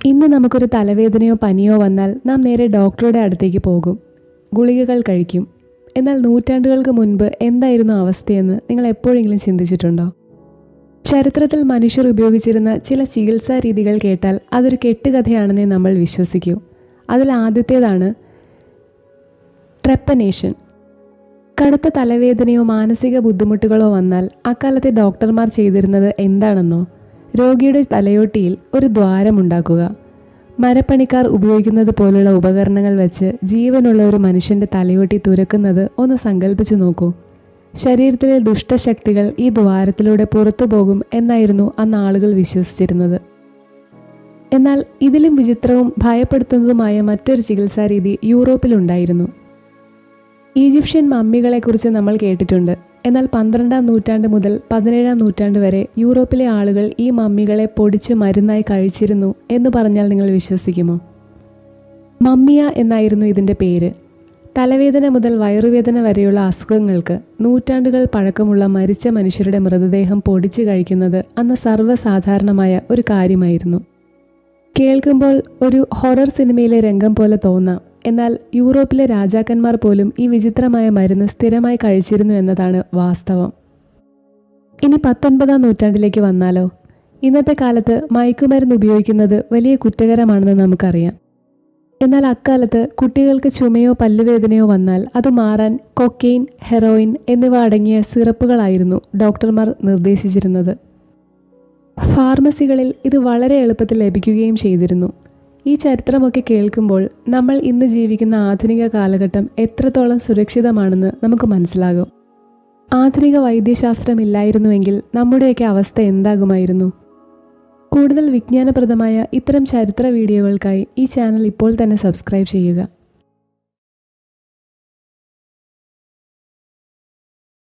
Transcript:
ഇന്ന് നമുക്കൊരു തലവേദനയോ പനിയോ വന്നാൽ നാം നേരെ ഡോക്ടറുടെ അടുത്തേക്ക് പോകും, ഗുളികകൾ കഴിക്കും. എന്നാൽ നൂറ്റാണ്ടുകൾക്ക് മുൻപ് എന്തായിരുന്നു അവസ്ഥയെന്ന് നിങ്ങൾ എപ്പോഴെങ്കിലും ചിന്തിച്ചിട്ടുണ്ടോ? ചരിത്രത്തിൽ മനുഷ്യർ ഉപയോഗിച്ചിരുന്ന ചില ചികിത്സാ രീതികൾ കേട്ടാൽ അതൊരു കെട്ടുകഥയാണെന്നേ നമ്മൾ വിശ്വസിക്കൂ. അതിൽ ആദ്യത്തേതാണ് ട്രെപ്പനേഷൻ. കടുത്ത തലവേദനയോ മാനസിക ബുദ്ധിമുട്ടുകളോ വന്നാൽ അക്കാലത്തെ ഡോക്ടർമാർ ചെയ്തിരുന്നത് എന്താണെന്നോ? രോഗിയുടെ തലയോട്ടിയിൽ ഒരു ദ്വാരമുണ്ടാക്കുക. മരപ്പണിക്കാർ ഉപയോഗിക്കുന്നത് പോലുള്ള ഉപകരണങ്ങൾ വെച്ച് ജീവനുള്ള ഒരു മനുഷ്യൻ്റെ തലയോട്ടി തുരക്കുന്നത് ഒന്ന് സങ്കല്പിച്ചു നോക്കൂ. ശരീരത്തിലെ ദുഷ്ടശക്തികൾ ഈ ദ്വാരത്തിലൂടെ പുറത്തു പോകും എന്നായിരുന്നു അന്ന് ആളുകൾ വിശ്വസിച്ചിരുന്നത്. എന്നാൽ ഇതിലും വിചിത്രവും ഭയപ്പെടുത്തുന്നതുമായ മറ്റൊരു ചികിത്സാരീതി യൂറോപ്പിലുണ്ടായിരുന്നു. ഈജിപ്ഷ്യൻ മമ്മികളെക്കുറിച്ച് നമ്മൾ കേട്ടിട്ടുണ്ട്. എന്നാൽ 12-ാം നൂറ്റാണ്ട് മുതൽ 17-ാം നൂറ്റാണ്ട് വരെ യൂറോപ്പിലെ ആളുകൾ ഈ മമ്മികളെ പൊടിച്ച് മരുന്നായി കഴിച്ചിരുന്നു എന്ന് പറഞ്ഞാൽ നിങ്ങൾ വിശ്വസിക്കുമോ? മമ്മിയ എന്നായിരുന്നു ഇതിൻ്റെ പേര്. തലവേദന മുതൽ വയറുവേദന വരെയുള്ള അസുഖങ്ങൾക്ക് നൂറ്റാണ്ടുകൾ പഴക്കമുള്ള മരിച്ച മനുഷ്യരുടെ മൃതദേഹം പൊടിച്ച് കഴിക്കുന്നത് അന്ന് സർവ്വസാധാരണമായ ഒരു കാര്യമായിരുന്നു. കേൾക്കുമ്പോൾ ഒരു ഹൊറർ സിനിമയിലെ രംഗം പോലെ തോന്നാം. എന്നാൽ യൂറോപ്പിലെ രാജാക്കന്മാർ പോലും ഈ വിചിത്രമായ മരുന്ന് സ്ഥിരമായി കഴിച്ചിരുന്നു എന്നതാണ് വാസ്തവം. ഇനി 19-ാം നൂറ്റാണ്ടിലേക്ക് വന്നാലോ? ഇന്നത്തെ കാലത്ത് മയക്കുമരുന്ന് ഉപയോഗിക്കുന്നത് വലിയ കുറ്റകരമാണെന്ന് നമുക്കറിയാം. എന്നാൽ അക്കാലത്ത് കുട്ടികൾക്ക് ചുമയോ പല്ലുവേദനയോ വന്നാൽ അത് മാറാൻ കൊക്കെയിൻ, ഹെറോയിൻ എന്നിവ അടങ്ങിയ സിറപ്പുകളായിരുന്നു ഡോക്ടർമാർ നിർദ്ദേശിച്ചിരുന്നത്. ഫാർമസികളിൽ ഇത് വളരെ എളുപ്പത്തിൽ ലഭിക്കുകയും ചെയ്തിരുന്നു. ഈ ചരിത്രമൊക്കെ കേൾക്കുമ്പോൾ നമ്മൾ ഇന്ന് ജീവിക്കുന്ന ആധുനിക കാലഘട്ടം എത്രത്തോളം സുരക്ഷിതമാണെന്ന് നമുക്ക് മനസ്സിലാകും. ആധുനിക വൈദ്യശാസ്ത്രമില്ലായിരുന്നുവെങ്കിൽ നമ്മുടെയൊക്കെ അവസ്ഥ എന്താകുമായിരുന്നു? കൂടുതൽ വിജ്ഞാനപ്രദമായ ഇത്തരം ചരിത്ര വീഡിയോകൾക്കായി ഈ ചാനൽ ഇപ്പോൾ തന്നെ സബ്സ്ക്രൈബ് ചെയ്യുക.